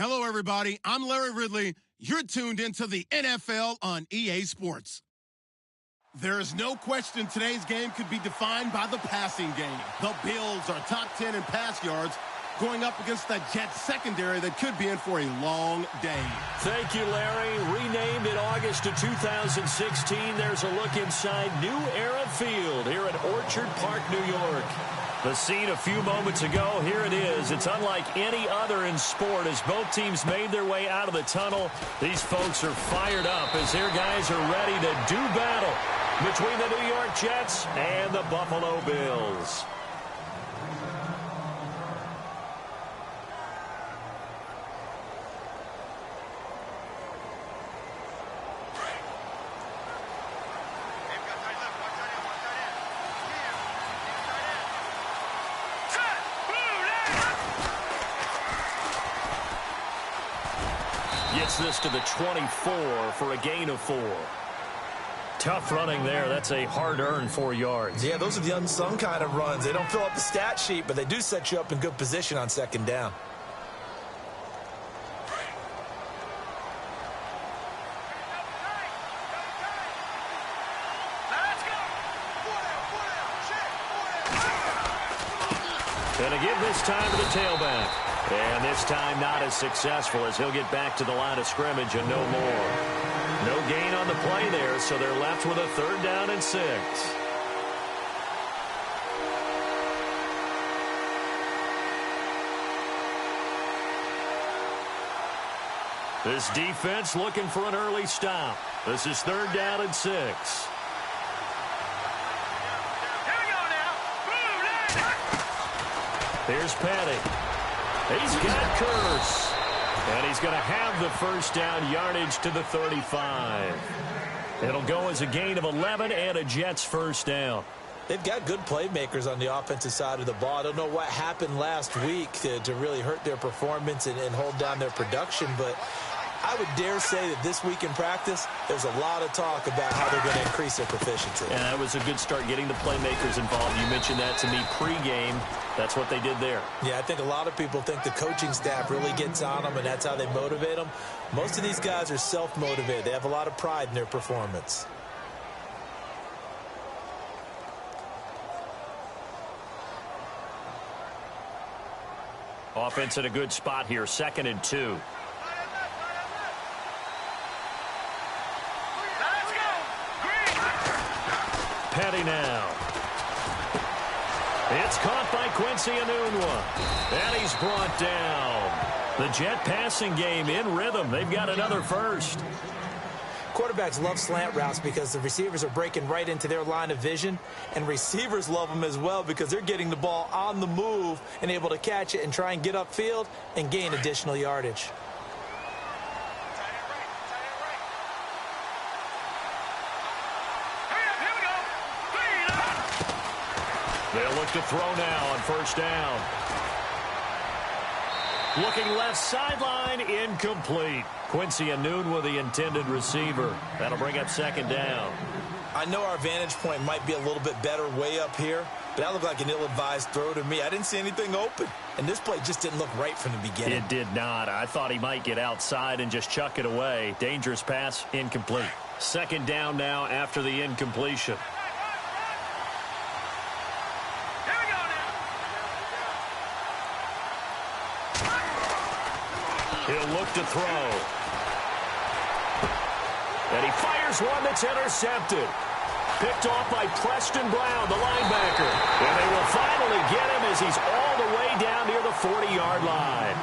Hello, everybody. I'm Larry Ridley. You're tuned into the NFL on EA Sports. There is no question today's game could be defined by the passing game. The Bills are top 10 in pass yards, going up against the Jets secondary that could be in for a long day. Thank you, Larry. Renamed in August of 2016, there's a look inside New Era Field here at Orchard Park, New York. The scene a few moments ago, here it is. It's unlike any other in sport as both teams made their way out of the tunnel. These folks are fired up as their guys are ready to do battle between the New York Jets and the Buffalo Bills. Gets this to the 24 for a gain of 4. Tough running there. That's a hard-earned 4 yards. Yeah, those are the unsung kind of runs. They don't fill up the stat sheet, but they do set you up in good position on second down. And again this time to the tailback. And this time not as successful as he'll get back to the line of scrimmage and no more. No gain on the play there, so they're left with a 3rd down and 6. This defense looking for an early stop. This is 3rd down and 6. Here's Petty. He's got Curse. And he's going to have the 1st down yardage to the 35. It'll go as a gain of 11 and a Jets 1st down. They've got good playmakers on the offensive side of the ball. I don't know what happened last week to really hurt their performance and hold down their production, but I would dare say that this week in practice, there's a lot of talk about how they're going to increase their proficiency. Yeah, that was a good start getting the playmakers involved. You mentioned that to me pregame. That's what they did there. Yeah, I think a lot of people think the coaching staff really gets on them, and that's how they motivate them. Most of these guys are self-motivated. They have a lot of pride in their performance. Offense in a good spot here, 2nd and 2. Petty now. It's caught by Quincy Enunwa. And he's brought down. The Jet passing game in rhythm. They've got another 1st. Quarterbacks love slant routes because the receivers are breaking right into their line of vision, and receivers love them as well because they're getting the ball on the move and able to catch it and try and get upfield and gain additional yardage. They'll look to throw now on 1st down. Looking left sideline, incomplete. Quincy Enunwa, the intended receiver. That'll bring up 2nd down. I know our vantage point might be a little bit better way up here, but that looked like an ill-advised throw to me. I didn't see anything open, and this play just didn't look right from the beginning. It did not. I thought he might get outside and just chuck it away. Dangerous pass, incomplete. 2nd down now after the incompletion. He'll look to throw. And he fires one that's intercepted. Picked off by Preston Brown, the linebacker. And they will finally get him as he's all the way down near the 40-yard line.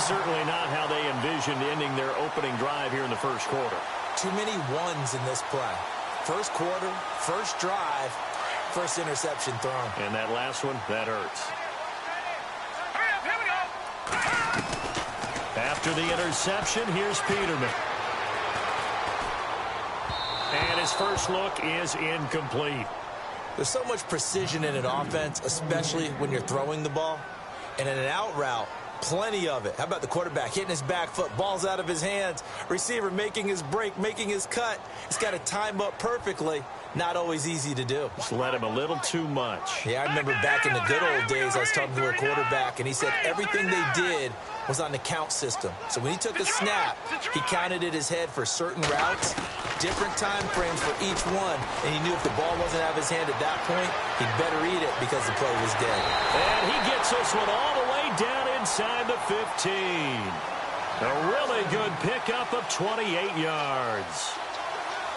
Certainly not how they envisioned ending their opening drive here in the 1st quarter. Too many ones in this play. 1st quarter, 1st drive, 1st interception thrown. And that last one, that hurts. After the interception, here's Peterman. And his 1st look is incomplete. There's so much precision in an offense, especially when you're throwing the ball. And in an out route, plenty of it. How about the quarterback hitting his back foot, ball's out of his hands, receiver making his break, making his cut. He's got to time up perfectly. Not always easy to do. Just let him a little too much. Yeah, I remember back in the good old days, I was talking to a quarterback, and he said everything they did was on the count system. So when he took a snap, he counted in his head for certain routes, different time frames for each one, and he knew if the ball wasn't out of his hand at that point, he'd better eat it because the play was dead. And he gets this one all the way down inside the 15. A really good pickup of 28 yards.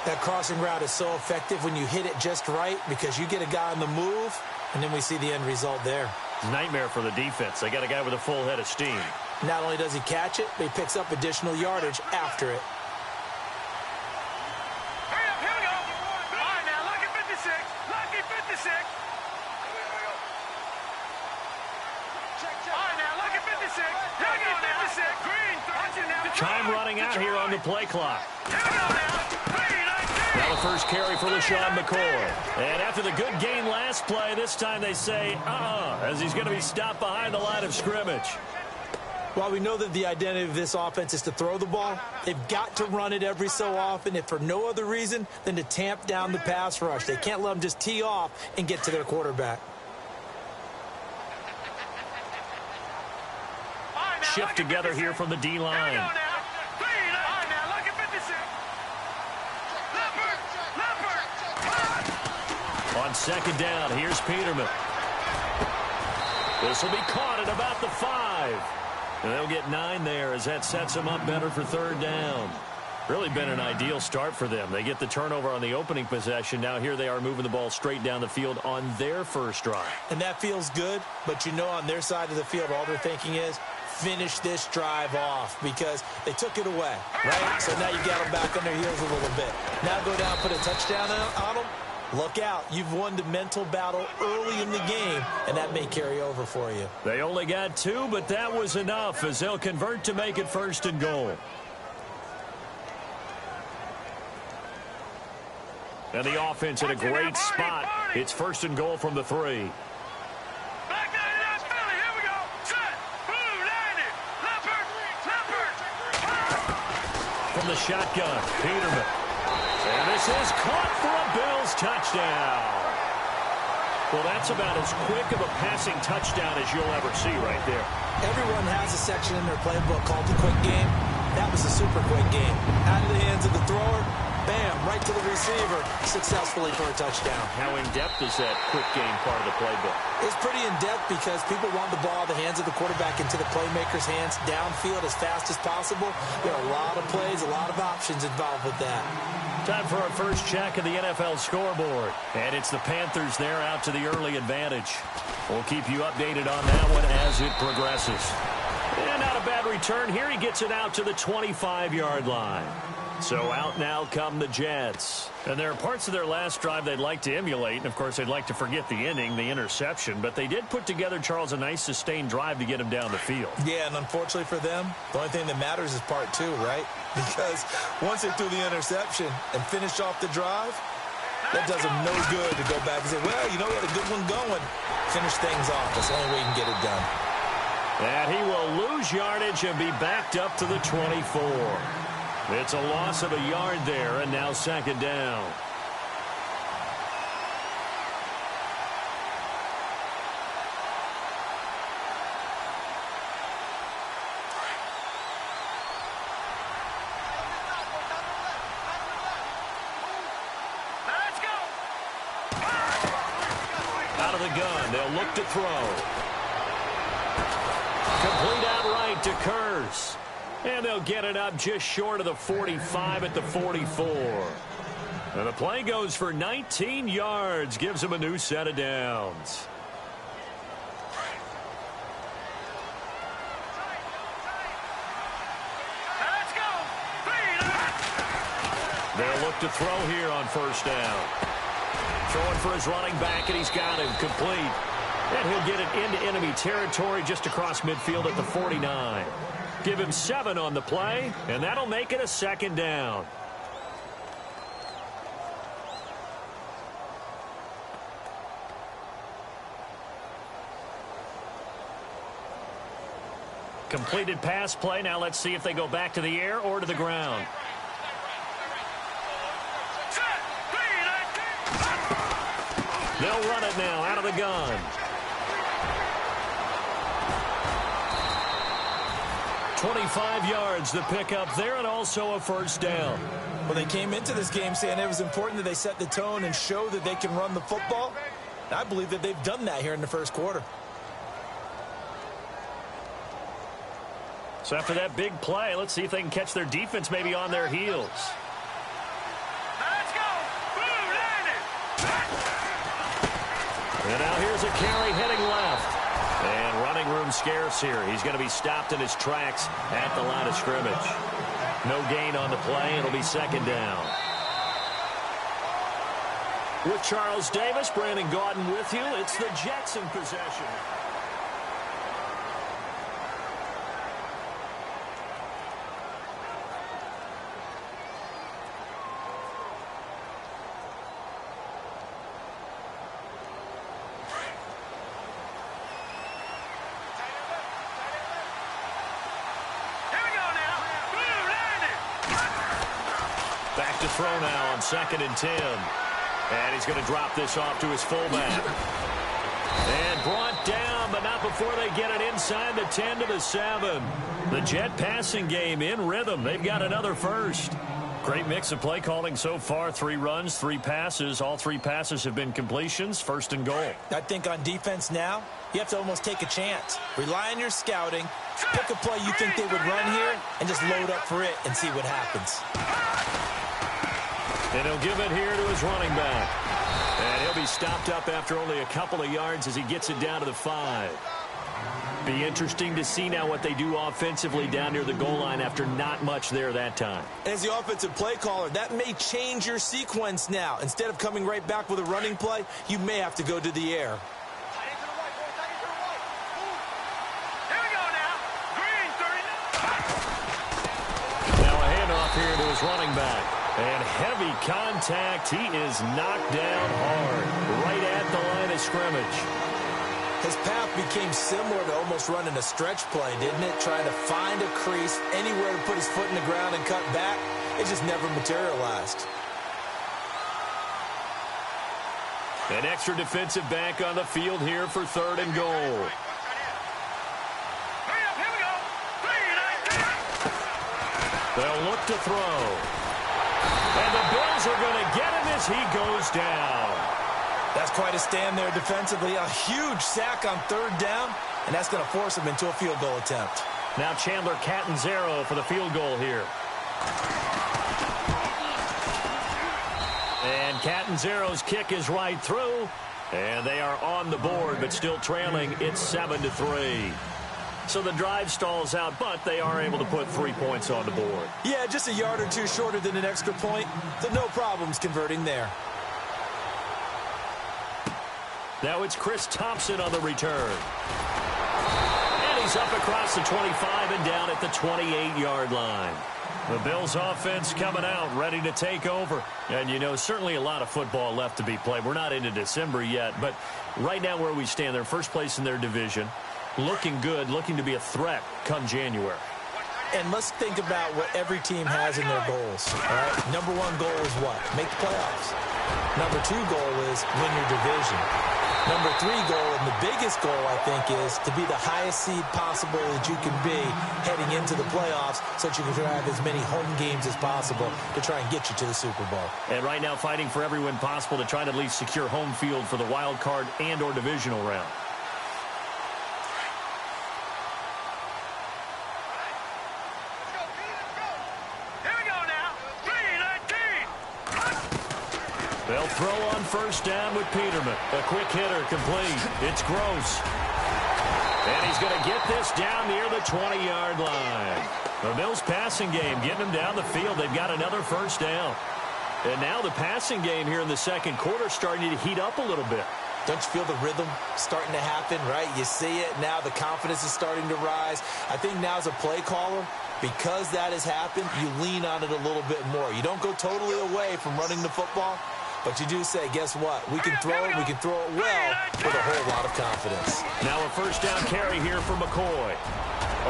That crossing route is so effective when you hit it just right because you get a guy on the move, and then we see the end result there. Nightmare for the defense. They got a guy with a full head of steam. Not only does he catch it, but he picks up additional yardage after it. Hurry up, here we go. All right, now, lucky 56. Lucky 56. All right, now, lucky 56. Lucky 56. Green, time running out here on the play clock. Here we go now. Now the first carry for LaShawn McCoy. And after the good gain last play, this time they say, as he's going to be stopped behind the line of scrimmage. While we know that the identity of this offense is to throw the ball, they've got to run it every so often, if for no other reason than to tamp down the pass rush. They can't let them just tee off and get to their quarterback. Shift together here from the D-line. On second down, here's Peterman. This will be caught at about the 5. And they'll get 9 there as that sets them up better for third down. Really been an ideal start for them. They get the turnover on the opening possession. Now here they are moving the ball straight down the field on their first drive. And that feels good, but you know on their side of the field all they're thinking is finish this drive off because they took it away, right? So now you got them back on their heels a little bit. Now go down, put a touchdown on them. Look out. You've won the mental battle early in the game, and that may carry over for you. They only got 2, but that was enough as they'll convert to make it first and goal. And the offense in a great spot. It's first and goal from the 3. From the shotgun, Peterman. And this is caught for a Bills touchdown. Well, that's about as quick of a passing touchdown as you'll ever see right there. Everyone has a section in their playbook called the quick game. That was a super quick game. Out of the hands of the thrower, bam, right to the receiver, successfully for a touchdown. How in-depth is that quick game part of the playbook? It's pretty in-depth because people want the ball out of the hands of the quarterback into the playmaker's hands downfield as fast as possible. There are a lot of plays, a lot of options involved with that. Time for our first check of the NFL scoreboard. And it's the Panthers there out to the early advantage. We'll keep you updated on that one as it progresses. And not a bad return here. He gets it out to the 25-yard line. So out now come the Jets. And there are parts of their last drive they'd like to emulate. And, of course, they'd like to forget the inning, the interception. But they did put together, Charles, a nice sustained drive to get him down the field. Yeah, and unfortunately for them, the only thing that matters is part 2, right? Because once they threw the interception and finished off the drive, that does them no good to go back and say, well, you know, we had a good one going. Finish things off. That's the only way you can get it done. And he will lose yardage and be backed up to the 24. It's a loss of a yard there, and now second down. Let's go. Out of the gun, they'll look to throw. Complete outright to Kurz. And they'll get it up just short of the 45 at the 44. And the play goes for 19 yards. Gives them a new set of downs. Let's go. They'll look to throw here on first down. Throwing for his running back, and he's got him complete. And he'll get it into enemy territory just across midfield at the 49. Give him 7 on the play, and that'll make it a second down. Completed pass play. Now let's see if they go back to the air or to the ground. They'll run it now out of the gun. 25 yards to pick up there, and also a first down. Well, they came into this game saying it was important that they set the tone and show that they can run the football. I believe that they've done that here in the first quarter. So after that big play, let's see if they can catch their defense maybe on their heels. Let's go. Boom, landed. And now here's a carry heading left. And running room scarce here. He's going to be stopped in his tracks at the line of scrimmage. No gain on the play. It'll be second down. With Charles Davis, Brandon Gaudin with you. It's the Jets in possession. Back to throw now on 2nd and 10. And he's going to drop this off to his fullback. And brought down, but not before they get it inside the 10 to the 7. The Jet passing game in rhythm. They've got another first. Great mix of play calling so far. 3 runs, 3 passes. All 3 passes have been completions. 1st and goal. I think on defense now, you have to almost take a chance. Rely on your scouting. Pick a play you think they would run here and just load up for it and see what happens. And he'll give it here to his running back. And he'll be stopped up after only a couple of yards as he gets it down to the 5. Be interesting to see now what they do offensively down near the goal line after not much there that time. As the offensive play caller, that may change your sequence now. Instead of coming right back with a running play, you may have to go to the air. Here we go now. Green, 39. Now a handoff here to his running back. And heavy contact. He is knocked down hard right at the line of scrimmage. His path became similar to almost running a stretch play, didn't it? Trying to find a crease, anywhere to put his foot in the ground and cut back. It just never materialized. An extra defensive back on the field here for 3rd and goal. Hurry up, here we go. 3, 19. They'll look to throw. And the Bills are going to get him as he goes down. That's quite a stand there defensively. A huge sack on 3rd down, and that's going to force him into a field goal attempt. Now Chandler Catanzaro for the field goal here. And Catanzaro's kick is right through. And they are on the board, but still trailing. It's 7-3. So the drive stalls out, but they are able to put 3 points on the board. Yeah, just a yard or 2 shorter than an extra point, so no problems converting there. Now it's Chris Thompson on the return. And he's up across the 25 and down at the 28-yard line. The Bills offense coming out, ready to take over. And, you know, certainly a lot of football left to be played. We're not into December yet, but right now where we stand, they're first place in their division. Looking good, looking to be a threat come January. And let's think about what every team has in their goals. All right? Number 1 goal is what? Make the playoffs. Number 2 goal is win your division. Number 3 goal, and the biggest goal, I think, is to be the highest seed possible that you can be heading into the playoffs so that you can have as many home games as possible to try and get you to the Super Bowl. And right now fighting for every win possible to try to at least secure home field for the wild card and or divisional round. They'll throw on 1st down with Peterman. A quick hitter complete. It's Gross. And he's going to get this down near the 20-yard line. The Bills passing game getting them down the field. They've got another 1st down. And now the passing game here in the 2nd quarter starting to heat up a little bit. Don't you feel the rhythm starting to happen, right? You see it. Now the confidence is starting to rise. I think now as a play caller, because that has happened, you lean on it a little bit more. You don't go totally away from running the football, but you do say, guess what? We can throw it. We can throw it well with a whole lot of confidence. Now a 1st down carry here for McCoy.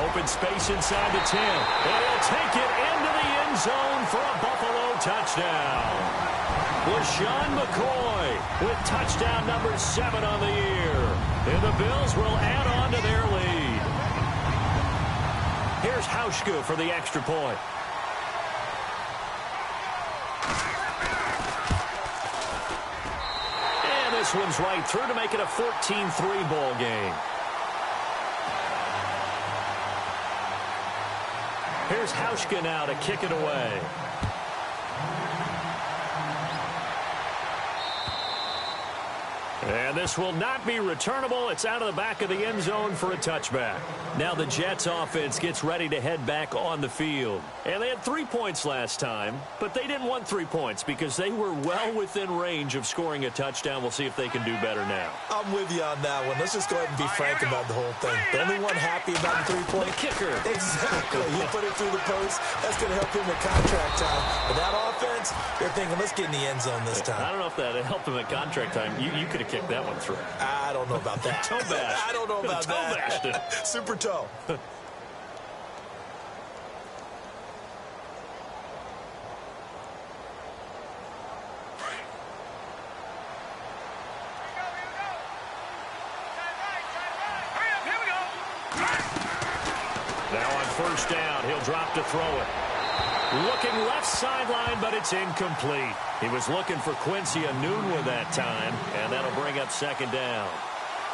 Open space inside the 10. And he'll take it into the end zone for a Buffalo touchdown. LaShawn McCoy with touchdown number 7 on the year. And the Bills will add on to their lead. Here's Hauschka for the extra point. And this one's right through to make it a 14-3 ball game. Here's Hauschka now to kick it away. And this will not be returnable. It's out of the back of the end zone for a touchback. Now the Jets offense gets ready to head back on the field. And they had 3 points last time, but they didn't want 3 points because they were well within range of scoring a touchdown. We'll see if they can do better now. I'm with you on that one. Let's just go ahead and be frank about the whole thing. The only one happy about the 3-point? The kicker. Exactly. He put it through the post. That's going to help him at contract time. But that offense, they're thinking, let's get in the end zone this time. I don't know if that helped him at contract time. You could have kicked that one through. I don't know about that. Toe bash. I don't know about toe that. Bashed. Super toe. Now on first down, he'll drop to throw it. Looking left sideline, but it's incomplete. He was looking for Quincy Enunwa that time, and that'll bring up second down.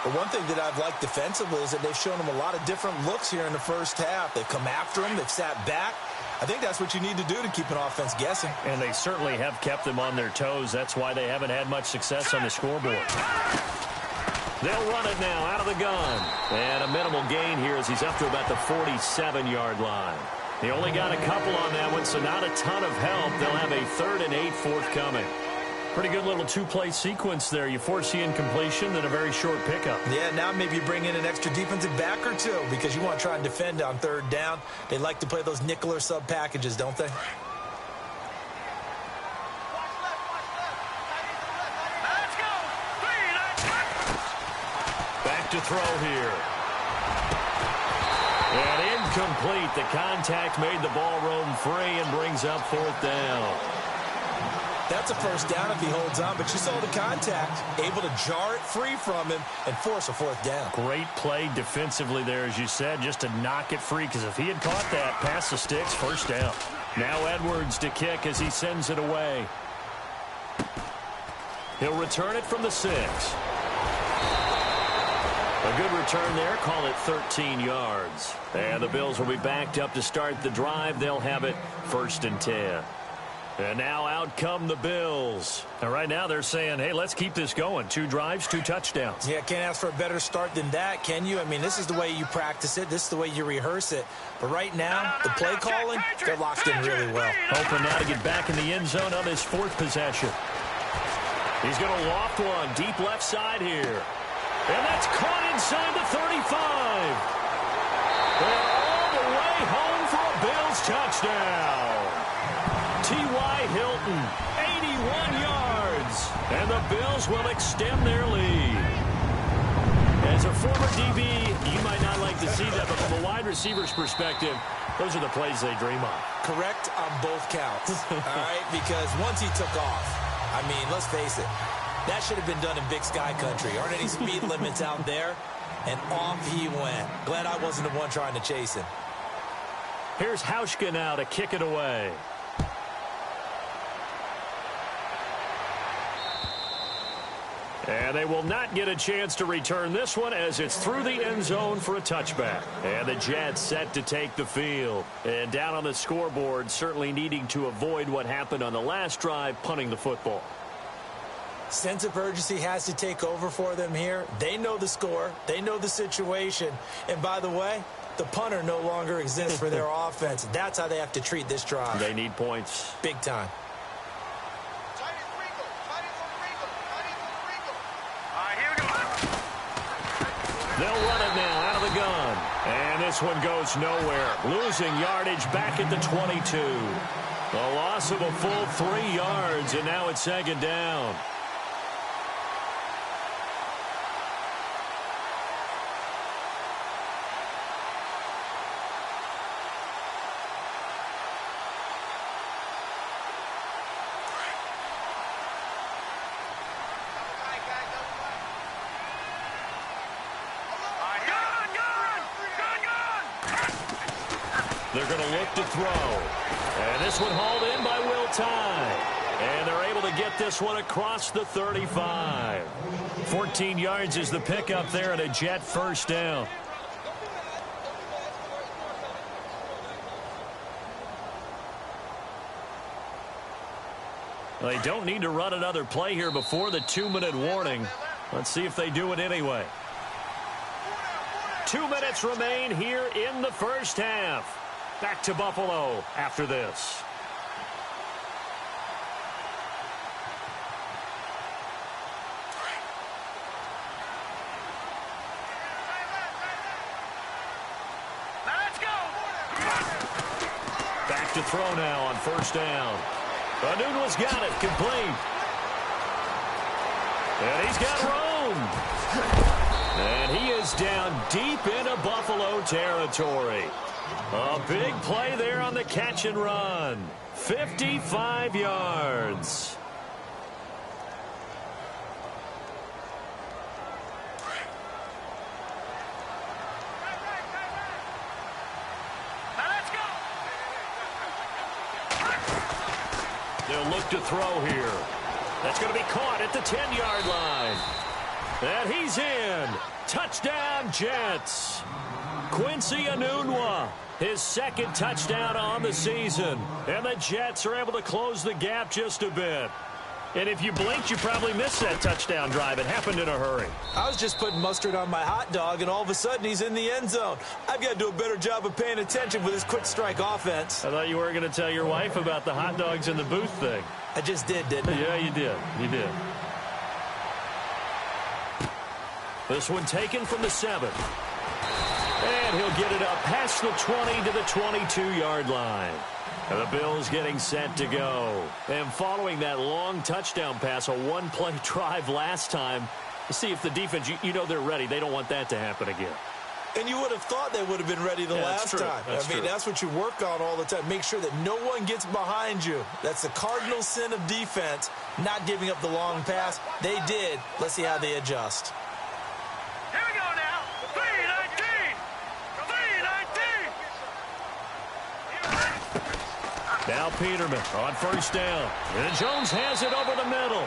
But one thing that I've liked defensively is that they've shown him a lot of different looks here in the first half. They've come after him. They've sat back. I think that's what you need to do to keep an offense guessing. And they certainly have kept them on their toes. That's why they haven't had much success on the scoreboard. They'll run it now out of the gun. And a minimal gain here as he's up to about the 47-yard line. He only got a couple on that one, so not a ton of help. They'll have a 3rd and 8 forthcoming. Pretty good little two-play sequence there. You force the incompletion, then a very short pickup. Yeah, now maybe you bring in an extra defensive back or two because you want to try and defend on 3rd down. They like to play those nickel or sub packages, don't they? Back to throw here. And incomplete. The contact made the ball roam free and brings up 4th down. That's a first down if he holds on, but you saw the contact, able to jar it free from him and force a 4th down. Great play defensively there, as you said, just to knock it free, because if he had caught that, past the sticks, first down. Now Edwards to kick as he sends it away. He'll return it from the 6. A good return there, call it 13 yards. And the Bills will be backed up to start the drive. They'll have it 1st and 10. And now out come the Bills. And right now they're saying, hey, let's keep this going. 2 drives, 2 touchdowns. Yeah, can't ask for a better start than that, can you? I mean, this is the way you practice it. This is the way you rehearse it. But right now, the play calling, they're locked in really well. Hoping now to get back in the end zone on his 4th possession. He's going to loft one deep left side here. And that's caught inside the 35. They're all the way home for a Bills touchdown. T.Y. Hilton, 81 yards. And the Bills will extend their lead. As a former DB, you might not like to see that, but from a wide receiver's perspective, those are the plays they dream of. Correct on both counts, all right? Because once he took off, I mean, let's face it, that should have been done in Big Sky Country. Aren't any speed limits out there? And off he went. Glad I wasn't the one trying to chase him. Here's Hauschka now to kick it away. And they will not get a chance to return this one as it's through the end zone for a touchback. And the Jets set to take the field. And down on the scoreboard, certainly needing to avoid what happened on the last drive, punting the football. Sense of urgency has to take over for them here. They know the score. They know the situation. And by the way, the punter no longer exists for their offense. That's how they have to treat this drive. They need points. Big time. They'll run it now out of the gun. And this one goes nowhere. Losing yardage back at the 22. A loss of a full 3 yards, and now it's 2nd down. They're going to look to throw. And this one hauled in by Will Tye. And they're able to get this one across the 35. 14 yards is the pickup there and a Jet first down. They don't need to run another play here before the 2-minute warning. Let's see if they do it anyway. 2 minutes remain here in the first half. Back to Buffalo after this. Back to throw now on first down. Anunwa's got it, complete. And he's got room. And he is down deep into Buffalo territory. A big play there on the catch and run. 55 yards. They'll look to throw here. That's going to be caught at the 10-yard line. And he's in. Touchdown, Jets. Quincy Enunwa, his second touchdown on the season. And the Jets are able to close the gap just a bit. And if you blinked, you probably missed that touchdown drive. It happened in a hurry. I was just putting mustard on my hot dog, and all of a sudden he's in the end zone. I've got to do a better job of paying attention with this quick strike offense. I thought you were going to tell your wife about the hot dogs in the booth thing. I just did, didn't I? Yeah, you did. You did. This one taken from the 7. And he'll get it up past the 20 to the 22-yard line. And the Bills getting set to go. And following that long touchdown pass, a one-play drive last time, see if the defense, you know they're ready. They don't want that to happen again. And you would have thought they would have been ready the last time. That's true. That's what you work on all the time. Make sure that no one gets behind you. That's the cardinal sin of defense, not giving up the long pass. They did. Let's see how they adjust. Here we go now. 3-19. 3-19. Now Peterman on first down. And Jones has it over the middle.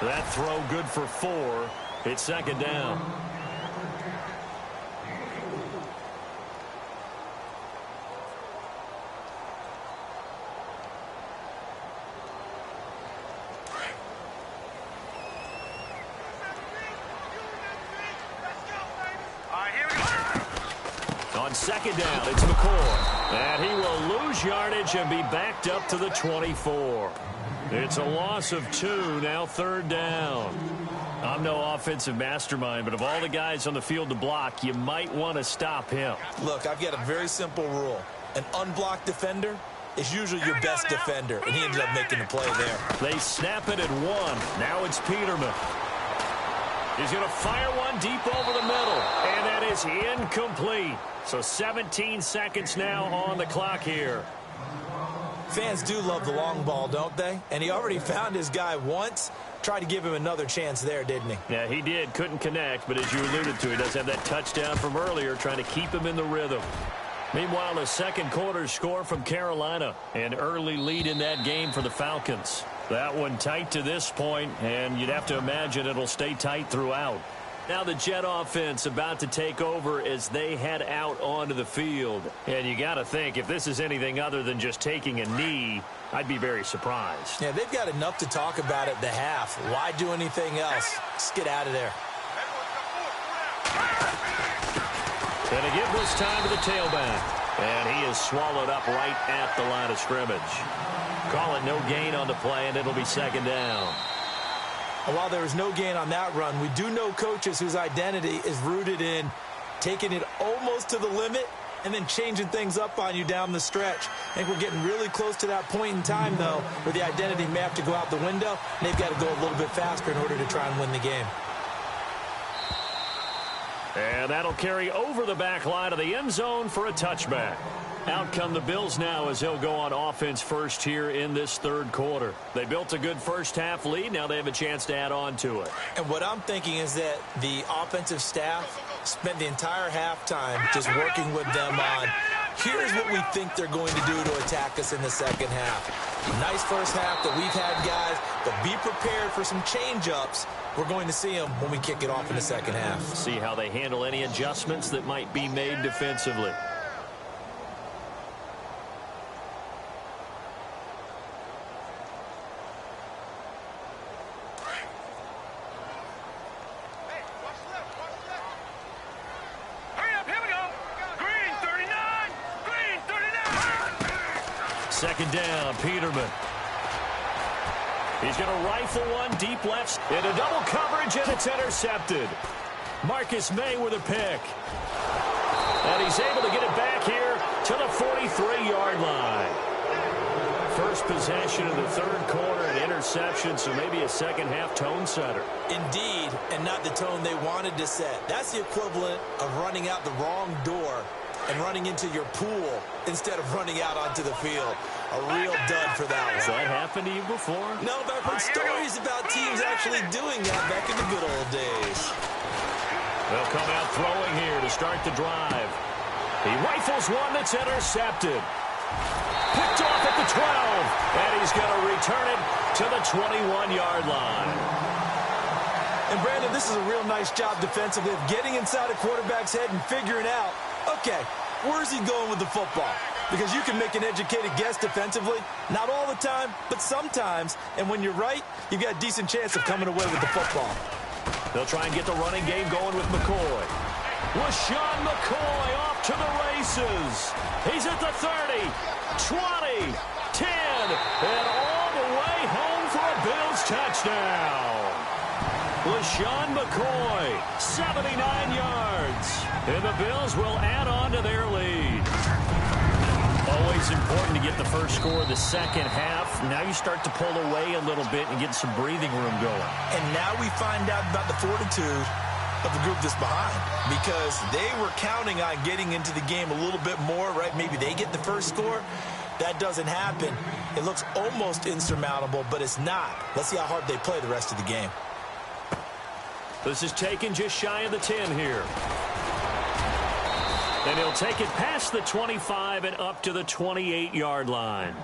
That throw good for 4. It's second down. On second down, it's McCoy. And he will lose yardage and be backed up to the 24. It's a loss of 2, now third down. I'm no offensive mastermind, but of all the guys on the field to block, you might want to stop him. Look, I've got a very simple rule. An unblocked defender is usually your best defender, and he ended up making the play there. They snap it at 1. Now it's Peterman. He's going to fire one deep over the middle, and that is incomplete. So 17 seconds now on the clock here. Fans do love the long ball, don't they? And he already found his guy once. Tried to give him another chance there, didn't he? Yeah, he did. Couldn't connect, but as you alluded to, he does have that touchdown from earlier, trying to keep him in the rhythm. Meanwhile, the second quarter score from Carolina. An early lead in that game for the Falcons. That one tight to this point, and you'd have to imagine it'll stay tight throughout. Now the Jet offense about to take over as they head out onto the field. And you got to think, if this is anything other than just taking a knee, I'd be very surprised. Yeah, they've got enough to talk about at the half. Why do anything else? Just get out of there. Going to give this time to the tailback. And he is swallowed up right at the line of scrimmage. Call it no gain on the play, and it'll be second down. And while there was no gain on that run, we do know coaches whose identity is rooted in taking it almost to the limit and then changing things up on you down the stretch. I think we're getting really close to that point in time, though, where the identity may have to go out the window, and they've got to go a little bit faster in order to try and win the game. And that'll carry over the back line of the end zone for a touchback. Out come the Bills now as they'll go on offense first here in this third quarter. They built a good first half lead. Now they have a chance to add on to it. And what I'm thinking is that the offensive staff spent the entire halftime just working with them on Here's what we think they're going to do to attack us in the second half. Nice first half that we've had, guys, but be prepared for some change-ups. We're going to see them when we kick it off in the second half. See how they handle any adjustments that might be made defensively. Second down, Peterman. He's going to rifle one deep left into double coverage, and it's intercepted. Marcus May with a pick. And he's able to get it back here to the 43-yard line. First possession of the third quarter, an interception, so maybe a second-half tone setter. Indeed, and not the tone they wanted to set. That's the equivalent of running out the wrong door and running into your pool instead of running out onto the field. A real dud for that one. Has that happened to you before? No, but I've heard stories about teams actually doing that back in the good old days. They'll come out throwing here to start the drive. He rifles one that's intercepted. Picked off at the 12, and he's going to return it to the 21-yard line. And, Brandon, this is a real nice job defensively of getting inside a quarterback's head and figuring out, okay, where's he going with the football? Because you can make an educated guess defensively. Not all the time, but sometimes. And when you're right, you've got a decent chance of coming away with the football. They'll try and get the running game going with McCoy. LaShawn McCoy off to the races. He's at the 30, 20, 10, and all the way home for a Bills touchdown. LaShawn McCoy, 79 yards. And the Bills will add on to their lead. Always important to get the first score of the second half. Now you start to pull away a little bit and get some breathing room going. And now we find out about the fortitude of the group that's behind, because they were counting on getting into the game a little bit more, right? Maybe they get the first score. That doesn't happen. It looks almost insurmountable, but it's not. Let's see how hard they play the rest of the game. This is taken just shy of the 10 here. And he'll take it past the 25 and up to the 28-yard line.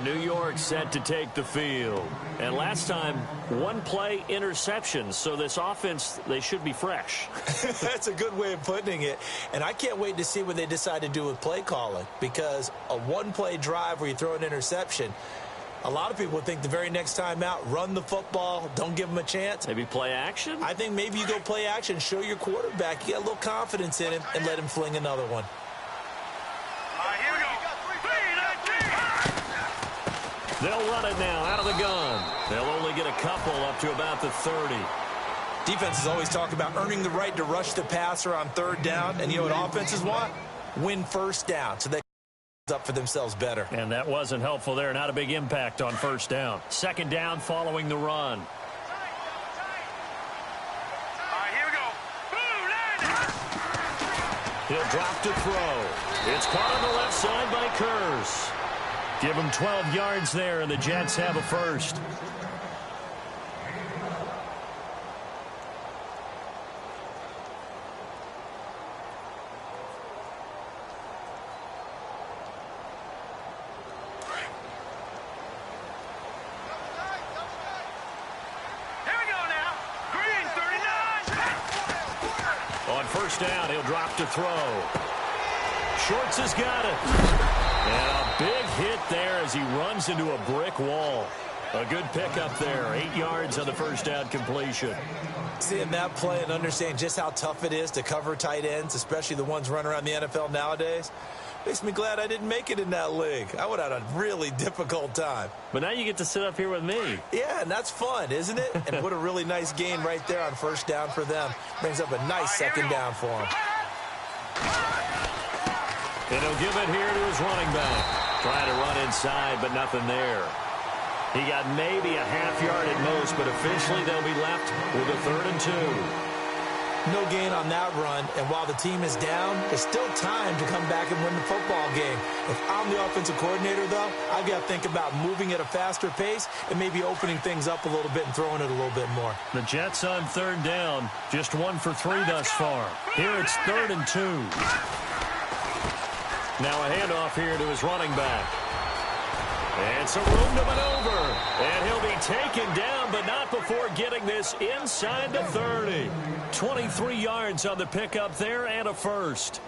New York set to take the field. And last time, one play interception. So this offense, they should be fresh. That's a good way of putting it. And I can't wait to see what they decide to do with play calling. Because a one-play drive where you throw an interception, a lot of people would think the very next time out, run the football, don't give them a chance. Maybe play action? I think maybe you go play action, show your quarterback, you got a little confidence in him, and let him fling another one. Here we go. They'll run it now out of the gun. They'll only get a couple up to about the 30. Defenses always talk about earning the right to rush the passer on third down, and you know what offenses want? Win first down, so they up for themselves better. And that wasn't helpful there. Not a big impact on first down. Second down following the run. Here we go. He'll drop to throw. It's caught on the left side by Kurz. Give him 12 yards there, and the Jets have a first. First down, he'll drop to throw. Schwartz has got it. And a big hit there as he runs into a brick wall. A good pickup there. 8 yards on the first down completion. Seeing that play and understanding just how tough it is to cover tight ends, especially the ones running around the NFL nowadays, makes me glad I didn't make it in that league. I would have had a really difficult time. But now you get to sit up here with me. Yeah, and that's fun, isn't it? And what a really nice gain right there on first down for them. Brings up a nice second down for them. And he'll give it here to his running back. Trying to run inside, but nothing there. He got maybe a half yard at most, but officially they'll be left with a 3rd and 2. No gain on that run, and while the team is down, there's still time to come back and win the football game. If I'm the offensive coordinator, though, I've got to think about moving at a faster pace and maybe opening things up a little bit and throwing it a little bit more. The Jets on 3rd down, just 1 for 3 thus far. Here it's 3rd and 2. Now a handoff here to his running back. And some room to maneuver. And he'll be taken down, but not before getting this inside the 30. 23 yards on the pickup there and a first.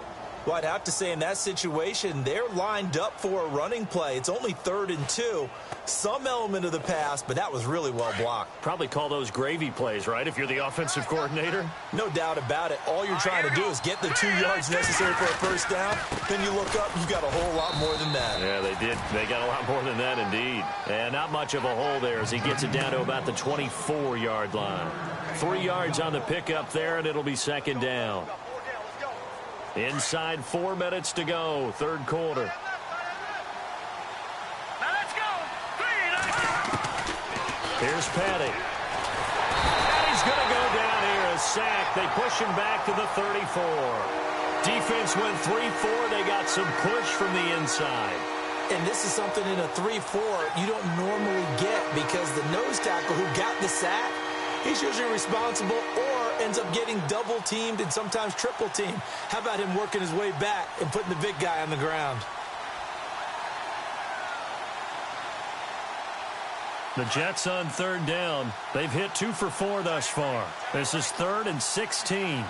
Well, I'd have to say in that situation, they're lined up for a running play. It's only 3rd and 2. Some element of the pass, but that was really well blocked. Probably call those gravy plays, right, if you're the offensive coordinator? No doubt about it. All you're trying to do is get the 2 yards necessary for a first down. Then you look up, you got a whole lot more than that. Yeah, they did. They got a lot more than that, indeed. And not much of a hole there as he gets it down to about the 24-yard line. 3 yards on the pickup there, and it'll be second down. Inside 4 minutes to go, third quarter. Now let's go. 3. Here's Petty. And he's going to go down here, a sack. They push him back to the 34. Defense went 3-4. They got some push from the inside. And this is something in a 3-4 you don't normally get because the nose tackle who got the sack, he's usually responsible or ends up getting double-teamed and sometimes triple-teamed. How about him working his way back and putting the big guy on the ground? The Jets on third down. They've hit 2 for 4 thus far. This is 3rd and 16. No.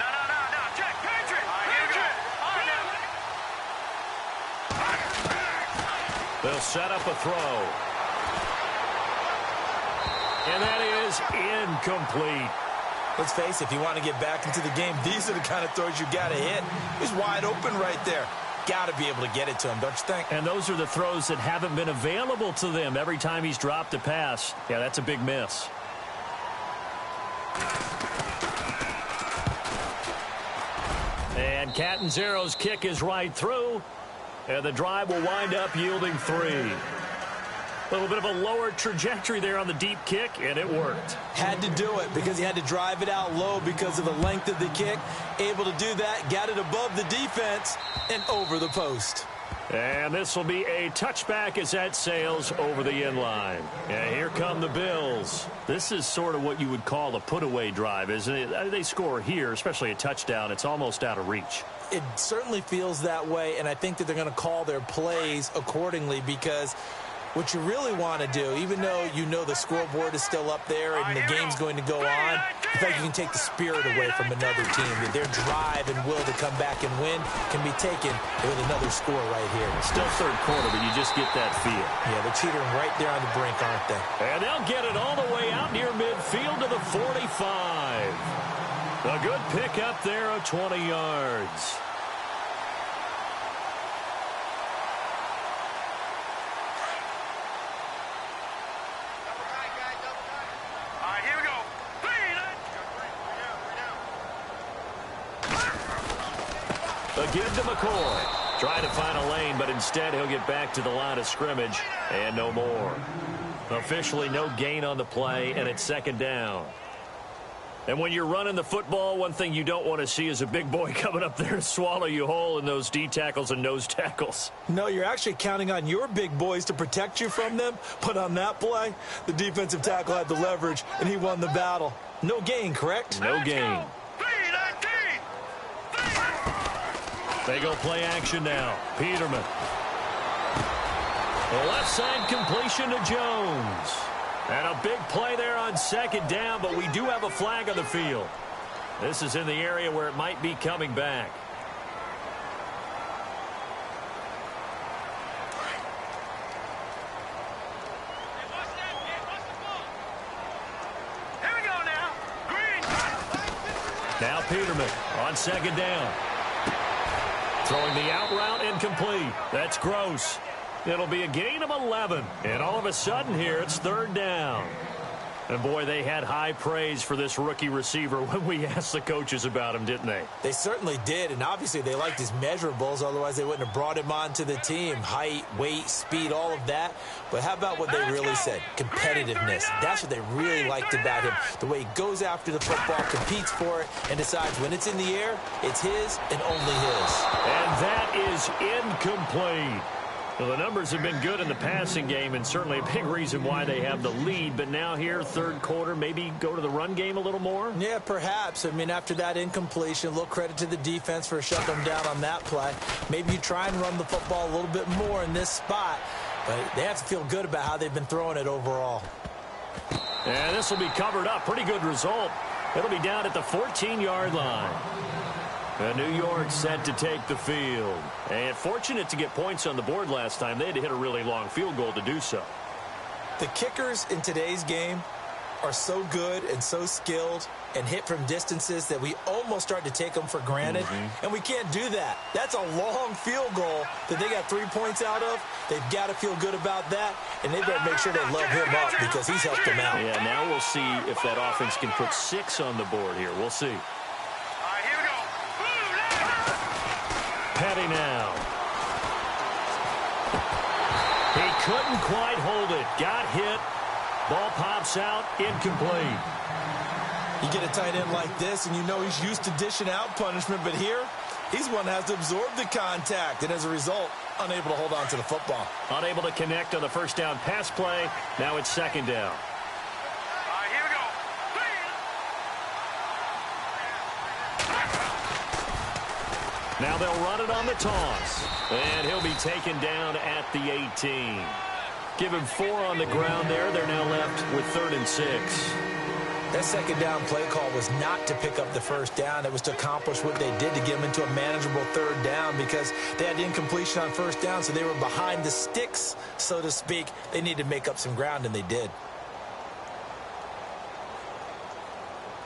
Check. Patriot. They'll set up a throw. And that is incomplete. Let's face it, if you want to get back into the game, these are the kind of throws you got to hit. He's wide open right there. Got to be able to get it to him, don't you think? And those are the throws that haven't been available to them every time he's dropped a pass. Yeah, that's a big miss. And Catanzaro's kick is right through. And the drive will wind up yielding 3. A little bit of a lower trajectory there on the deep kick, and it worked. Had to do it because he had to drive it out low because of the length of the kick. Able to do that, got it above the defense, and over the post. And this will be a touchback as that sails over the end line. And here come the Bills. This is sort of what you would call a put-away drive, isn't it? They score here, especially a touchdown. It's almost out of reach. It certainly feels that way, and I think that they're going to call their plays accordingly because what you really want to do, even though you know the scoreboard is still up there and the game's going to go on, I think you can take the spirit away from another team. Their drive and will to come back and win can be taken with another score right here. Still third quarter, but you just get that feel. Yeah, they're teetering right there on the brink, aren't they? And they'll get it all the way out near midfield to the 45. A good pick up there of 20 yards. A give to McCoy. Trying to find a lane, but instead he'll get back to the line of scrimmage and no more. Officially no gain on the play, and it's second down. And when you're running the football, one thing you don't want to see is a big boy coming up there to swallow you whole in those D tackles and nose tackles. No, you're actually counting on your big boys to protect you from them. But on that play, the defensive tackle had the leverage, and he won the battle. No gain, correct? No gain. They go play action now. Peterman. The left side completion to Jones. And a big play there on second down, but we do have a flag on the field. This is in the area where it might be coming back. Here we go now. Green. Now Peterman on second down. Throwing the out route incomplete. That's Gross. It'll be a gain of 11. And all of a sudden here, it's third down. And boy, they had high praise for this rookie receiver when we asked the coaches about him, didn't they? They certainly did, and obviously they liked his measurables, otherwise they wouldn't have brought him onto the team. Height, weight, speed, all of that. But how about what they really said? Competitiveness. That's what they really liked about him. The way he goes after the football, competes for it, and decides when it's in the air, it's his and only his. And that is incomplete. Well, the numbers have been good in the passing game and certainly a big reason why they have the lead. But now here, third quarter, maybe go to the run game a little more? Yeah, perhaps. I mean, after that incompletion, a little credit to the defense for shutting them down on that play. Maybe you try and run the football a little bit more in this spot. But they have to feel good about how they've been throwing it overall. And this will be covered up. Pretty good result. It'll be down at the 14-yard line. And New York set to take the field. And fortunate to get points on the board last time. They had to hit a really long field goal to do so. The kickers in today's game are so good and so skilled and hit from distances that we almost start to take them for granted. And we can't do that. That's a long field goal that they got 3 points out of. They've got to feel good about that. And they better make sure they love him up because he's helped them out. Yeah, now we'll see if that offense can put 6 on the board here. We'll see. Petty now. He couldn't quite hold it. Got hit. Ball pops out. Incomplete. You get a tight end like this, and you know he's used to dishing out punishment, but here, he's one that has to absorb the contact, and as a result, unable to hold on to the football. Unable to connect on the first down pass play. Now it's second down. Now they'll run it on the toss. And he'll be taken down at the 18. Give him 4 on the ground there. They're now left with 3rd and 6. That second down play call was not to pick up the first down. It was to accomplish what they did to get them into a manageable 3rd down because they had incompletion on first down, so they were behind the sticks, so to speak. They needed to make up some ground, and they did.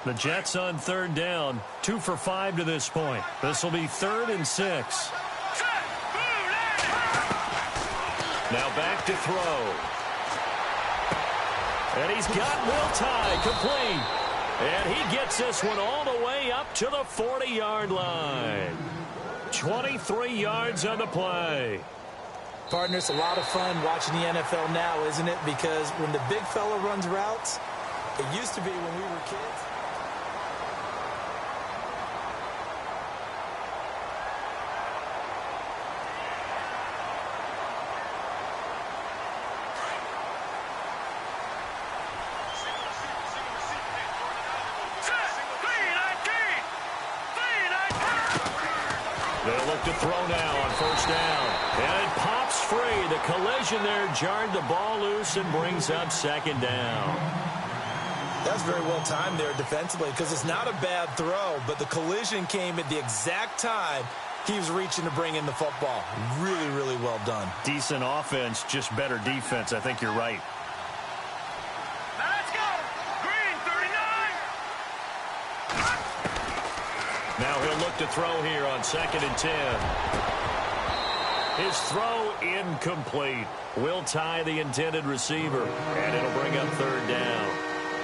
The Jets on 3rd down, 2 for 5 to this point. This will be 3rd and 6. Now back to throw. And he's got Will Tye complete. And he gets this one all the way up to the 40-yard line. 23 yards on the play. Partner, it's a lot of fun watching the NFL now, isn't it? Because when the big fella runs routes, it used to be when we were kids. They'll look to throw now on first down. And it pops free. The collision there jarred the ball loose and brings up second down. That's very well timed there defensively because it's not a bad throw, but the collision came at the exact time he was reaching to bring in the football. Really, really well done. Decent offense, just better defense. I think you're right. Let's go! Green, 39! Now he'll look to throw here on 2nd and 10. His throw incomplete. Will Tye the intended receiver, and it'll bring up 3rd down.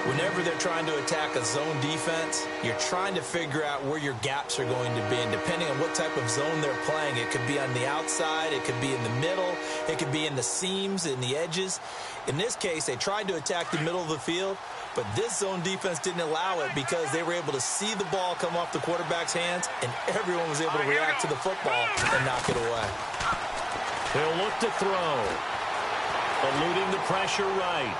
Whenever they're trying to attack a zone defense, you're trying to figure out where your gaps are going to be. And depending on what type of zone they're playing, it could be on the outside, it could be in the middle, it could be in the seams, in the edges. In this case, they tried to attack the middle of the field, but this zone defense didn't allow it because they were able to see the ball come off the quarterback's hands, and everyone was able to react to the football and knock it away. He'll look to throw. Eluding the pressure right.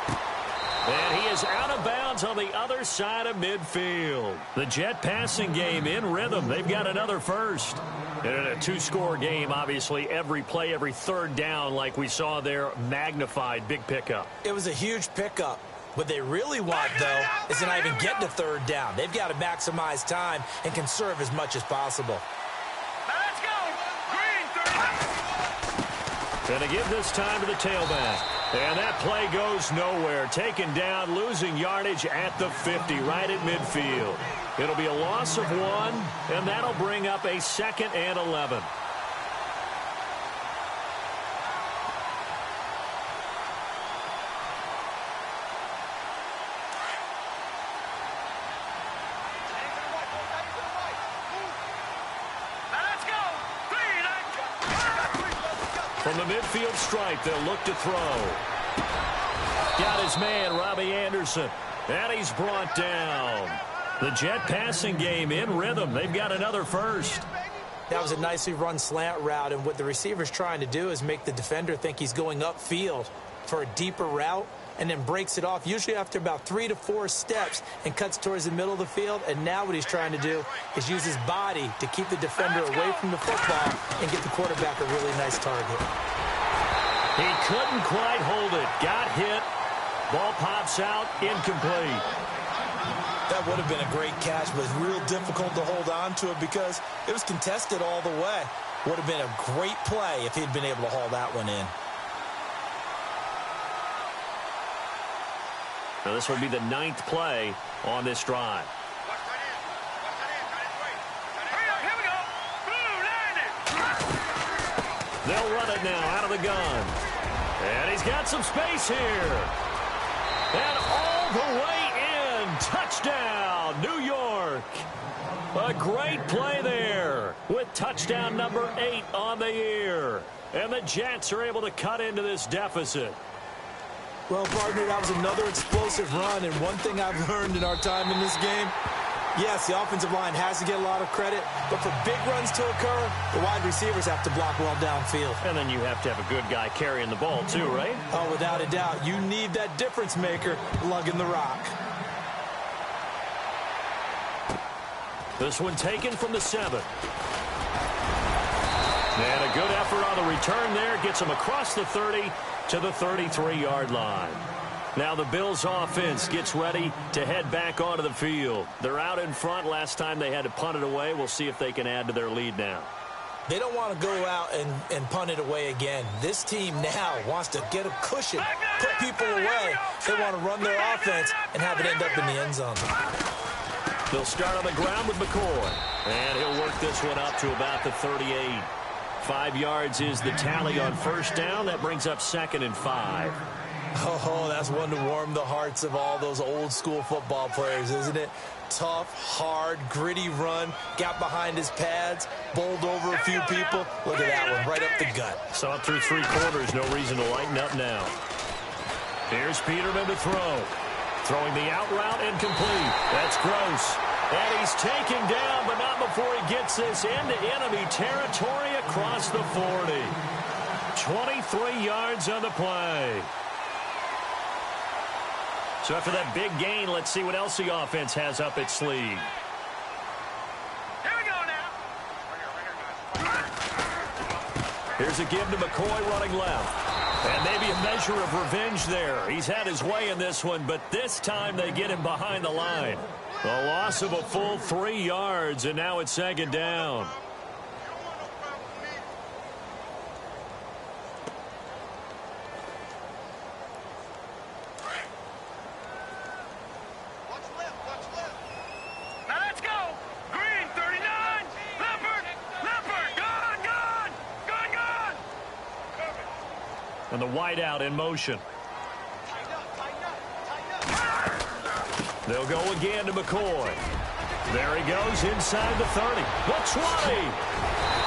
And he is out of bounds on the other side of midfield. The Jet passing game in rhythm. They've got another first. And in a 2-score game, obviously, every play, every 3rd down, like we saw there, magnified. Big pickup. It was a huge pickup. What they really want, though, is to not even get to 3rd down. They've got to maximize time and conserve as much as possible. Let's go! Green, 39! And to give this time to the tailback. And that play goes nowhere. Taken down, losing yardage at the 50, right at midfield. It'll be a loss of 1, and that'll bring up a 2nd and 11. From the midfield stripe, they'll look to throw. Got his man, Robbie Anderson. And he's brought down. The Jet passing game in rhythm. They've got another first. That was a nicely run slant route, and what the receiver's trying to do is make the defender think he's going upfield for a deeper route, and then breaks it off, usually after about 3 to 4 steps, and cuts towards the middle of the field. And now what he's trying to do is use his body to keep the defender away from the football and get the quarterback a really nice target. He couldn't quite hold it. Got hit. Ball pops out, incomplete. That would have been a great catch, but it's real difficult to hold on to it because it was contested all the way. Would have been a great play if he'd been able to haul that one in. Now this will be the 9th play on this drive. They'll run it now out of the gun. And he's got some space here. And all the way in. Touchdown, New York. A great play there with touchdown number 8 on the year. And the Jets are able to cut into this deficit. Well, partner, that was another explosive run, and one thing I've learned in our time in this game, yes, the offensive line has to get a lot of credit, but for big runs to occur, the wide receivers have to block well downfield. And then you have to have a good guy carrying the ball too, right? Oh, without a doubt. You need that difference maker lugging the rock. This one taken from the 7. And a good effort on the return there. Gets him across the 30 to the 33-yard line. Now the Bills offense gets ready to head back onto the field. They're out in front. Last time they had to punt it away. We'll see if they can add to their lead now. They don't want to go out and punt it away again. This team now wants to get a cushion, put people away. They want to run their offense and have it end up in the end zone. They'll start on the ground with McCoy. And he'll work this one up to about the 38. 5 yards is the tally on first down. That brings up 2nd and 5. Oh, that's one to warm the hearts of all those old school football players, isn't it? Tough, hard, gritty run. Got behind his pads, bowled over a few people. Look at that one, right up the gut. Saw it through 3 quarters. No reason to lighten up now. Here's Peterman to throw. Throwing the out route incomplete. That's Gross. And he's taken down, but not before he gets this into enemy territory across the 40. 23 yards on the play. So after that big gain, let's see what else the offense has up its sleeve. Here we go now. Here's a give to McCoy running left. And maybe a measure of revenge there. He's had his way in this one, but this time they get him behind the line. A loss of a full 3 yards, and now it's 2nd down. Now let's go. Green, 39. Leopard, gone. And the wideout in motion. They'll go again to McCoy. There he goes inside the 30. The 20.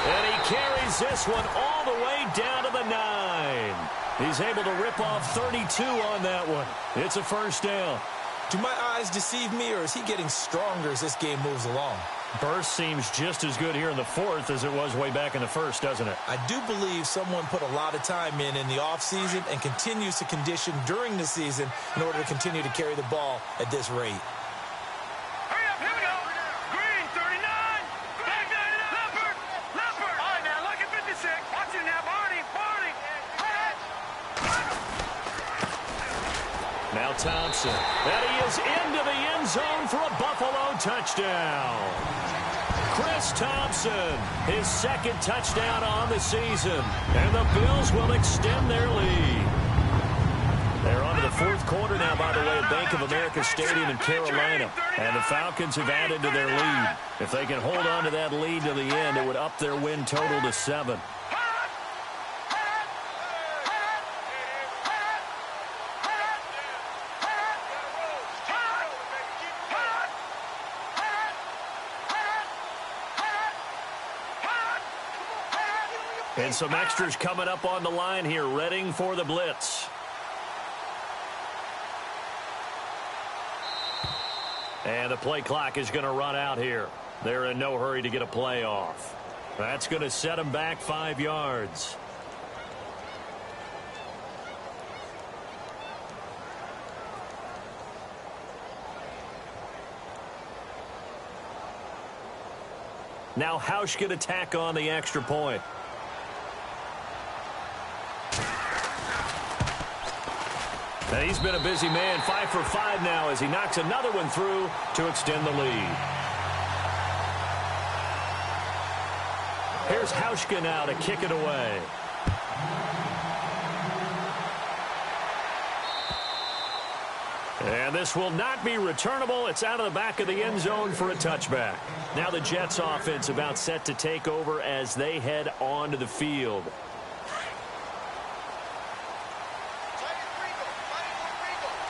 And he carries this one all the way down to the 9. He's able to rip off 32 on that one. It's a first down. Do my eyes deceive me, or is he getting stronger as this game moves along? Burst seems just as good here in the 4th as it was way back in the 1st, doesn't it? I do believe someone put a lot of time in the offseason and continues to condition during the season in order to continue to carry the ball at this rate. Hurry up, here we go. Green, 39. Back there, Leopard. All right, now, look at 56. Watch it now, Barney. Now Thompson. And he is into the end zone for a Buffalo touchdown. Chris Thompson, his 2nd touchdown on the season. And the Bills will extend their lead. They're on to the 4th quarter now, by the way, at Bank of America Stadium in Carolina. And the Falcons have added to their lead. If they can hold on to that lead to the end, it would up their win total to 7. And some extras coming up on the line here, readying for the blitz. And the play clock is going to run out here. They're in no hurry to get a play off. That's going to set him back 5 yards. Now Hausch can attack on the extra point. And he's been a busy man, 5 for 5 now as he knocks another one through to extend the lead. Here's Hauschka now to kick it away. And this will not be returnable. It's out of the back of the end zone for a touchback. Now the Jets offense about set to take over as they head onto the field.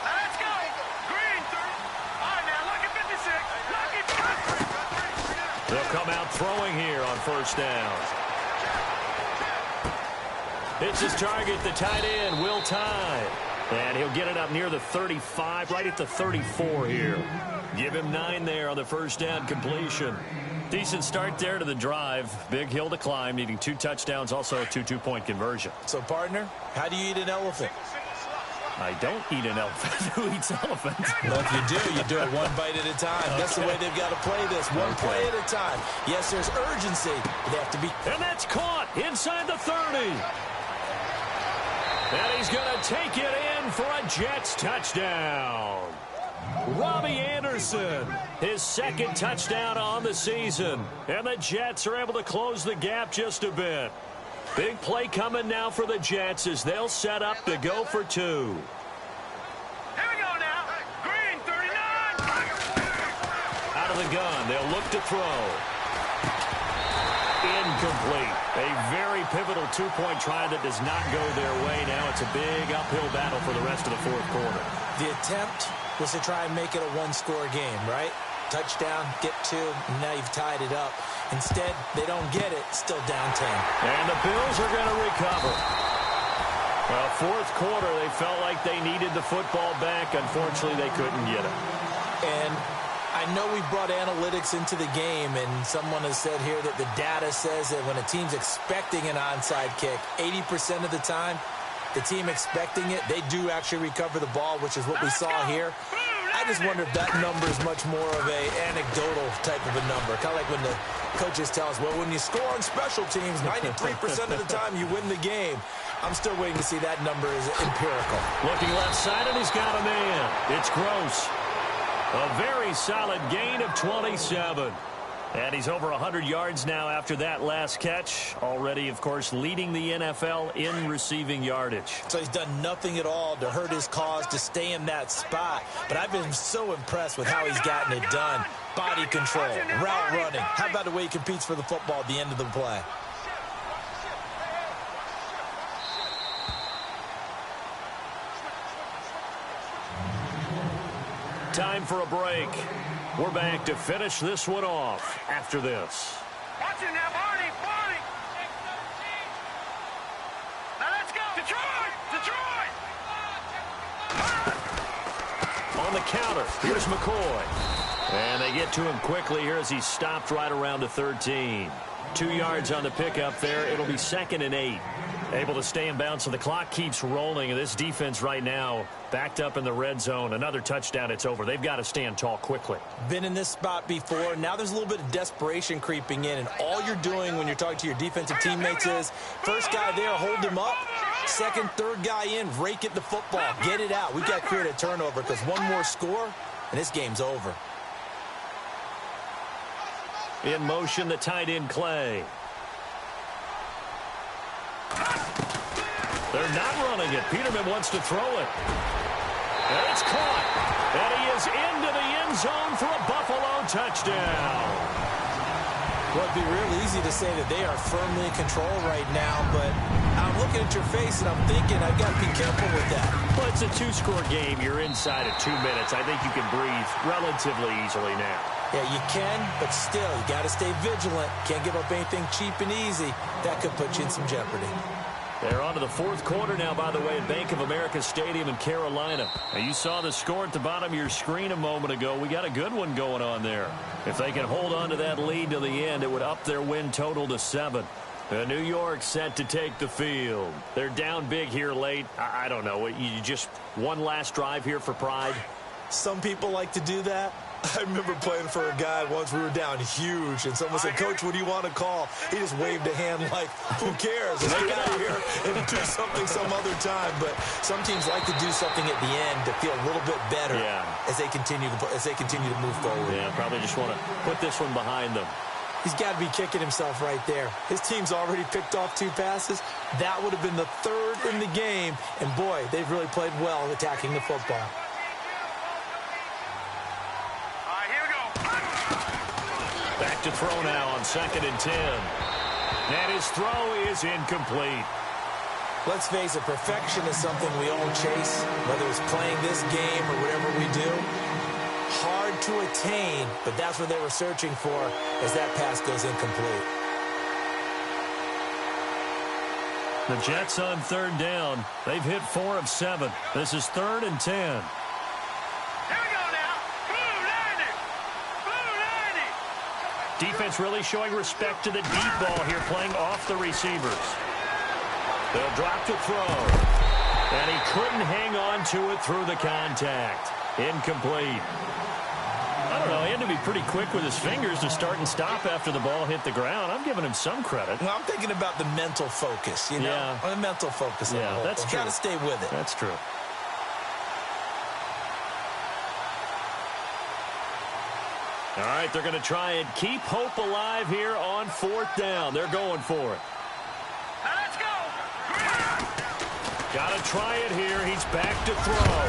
Let's go. Green 3. All right, now look at 56. Look at They'll come out throwing here on first down. It's his target, the tight end, Will Tye. And he'll get it up near the 35, right at the 34 here. Give him 9 there on the first down completion. Decent start there to the drive. Big hill to climb, needing 2 touchdowns, also a 2-2-point conversion. So, partner, how do you eat an elephant? I don't eat an elephant. Who eats elephants? Well, if you do it one bite at a time. Okay. That's the way they've got to play this, one play at a time. Yes, there's urgency, but they have to be... And that's caught inside the 30. And he's going to take it in for a Jets touchdown. Robbie Anderson, his 2nd touchdown on the season. And the Jets are able to close the gap just a bit. Big play coming now for the Jets as they'll set up to go for 2. Here we go now. Green 39. Out of the gun, they'll look to throw. Incomplete. A very pivotal 2-point try that does not go their way. Now it's a big uphill battle for the rest of the 4th quarter. The attempt was to try and make it a 1-score game, right? Touchdown, get 2, and now you've tied it up. Instead, they don't get it, still down 10. And the Bills are going to recover. Well, 4th quarter, they felt like they needed the football back. Unfortunately, they couldn't get it. And I know we brought analytics into the game, and someone has said here that the data says that when a team's expecting an onside kick, 80% of the time, the team expecting it, they do actually recover the ball, which is what we saw here. I just wonder if that number is much more of a anecdotal type of a number. Kind of like when the coaches tell us, well, when you score on special teams, 93% of the time you win the game. I'm still waiting to see that number is empirical. Looking left side, and he's got a man. It's Gross. A very solid gain of 27. And he's over 100 yards now after that last catch. Already, of course, leading the NFL in receiving yardage. So he's done nothing at all to hurt his cause, to stay in that spot. But I've been so impressed with how he's gotten it done. Body control, route running. How about the way he competes for the football at the end of the play? Time for a break. We're back to finish this one off after this. Watch it now, Barney. Now let's go. Detroit. On the counter, here's McCoy. And they get to him quickly here as he's stopped right around the 13. 2 yards on the pickup there. It'll be 2nd and 8. Able to stay in bounds, so the clock keeps rolling. And this defense right now backed up in the red zone. Another touchdown, it's over. They've got to stand tall quickly. Been in this spot before. Now there's a little bit of desperation creeping in. And all you're doing when you're talking to your defensive teammates is, first guy there, hold him up. Second, third guy in, rake at the football. Get it out. We've got to create a turnover because one more score, and this game's over. In motion, the tight end, Clay. They're not running it. Peterman wants to throw it. And it's caught. And he is into the end zone for a Buffalo touchdown. Well, it'd be real easy to say that they are firmly in control right now, but I'm looking at your face and I'm thinking I've got to be careful with that. Well, it's a 2-score game. You're inside of 2 minutes. I think you can breathe relatively easily now. Yeah, you can, but still, you got to stay vigilant. Can't give up anything cheap and easy. That could put you in some jeopardy. They're on to the fourth quarter now, by the way, at Bank of America Stadium in Carolina. Now, you saw the score at the bottom of your screen a moment ago. We got a good one going on there. If they can hold on to that lead to the end, it would up their win total to 7. New York set to take the field. They're down big here late. I don't know. You just one last drive here for pride? Some people like to do that. I remember playing for a guy once. We were down huge, and someone said, "Coach, what do you want to call?" He just waved a hand like, who cares? Let's get out of here and do something some other time. But some teams like to do something at the end to feel a little bit better as they continue to move forward. Yeah, probably just want to put this one behind them. He's got to be kicking himself right there. His team's already picked off 2 passes. That would have been the 3rd in the game. And, boy, they've really played well attacking the football. Back to throw now on 2nd and 10. And his throw is incomplete. Let's face it, perfection is something we all chase, whether it's playing this game or whatever we do. Hard to attain, but that's what they were searching for as that pass goes incomplete. The Jets on 3rd down. They've hit 4 of 7. This is 3rd and 10. Defense really showing respect to the deep ball here, playing off the receivers. They'll drop to throw. And he couldn't hang on to it through the contact. Incomplete. I don't know, he had to be pretty quick with his fingers to start and stop after the ball hit the ground. I'm giving him some credit. Well, I'm thinking about the mental focus, you know? Yeah. The mental focus. Yeah, that's true. Got to stay with it. That's true. All right, they're going to try and keep hope alive here on 4th down. They're going for it. Now let's go. Got to try it here. He's back to throw.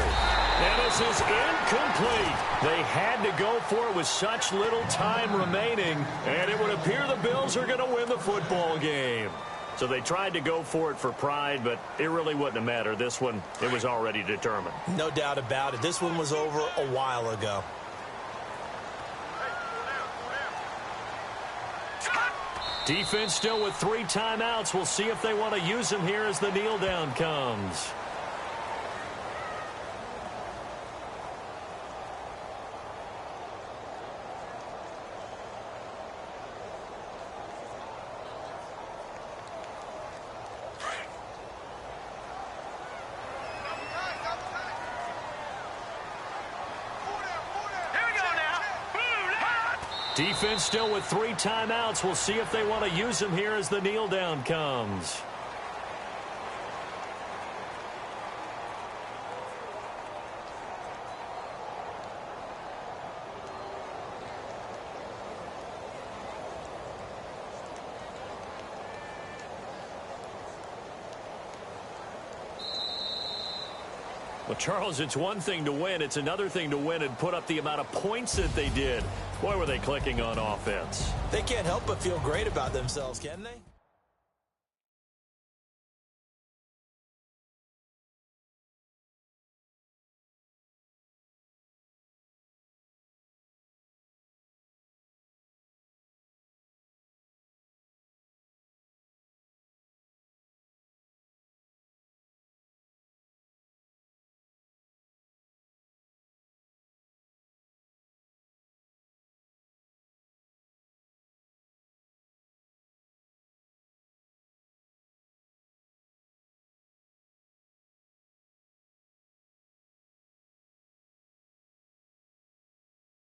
And this is incomplete. They had to go for it with such little time remaining, and it would appear the Bills are going to win the football game. So they tried to go for it for pride, but it really wouldn't have mattered. This one, it was already determined. No doubt about it. This one was over a while ago. Defense still with 3 timeouts. We'll see if they want to use them here as the kneel down comes. Defense still with 3 timeouts. We'll see if they want to use them here as the kneel down comes. Well, Charles, it's one thing to win. It's another thing to win and put up the amount of points that they did. Boy, were they clicking on offense. They can't help but feel great about themselves, can they?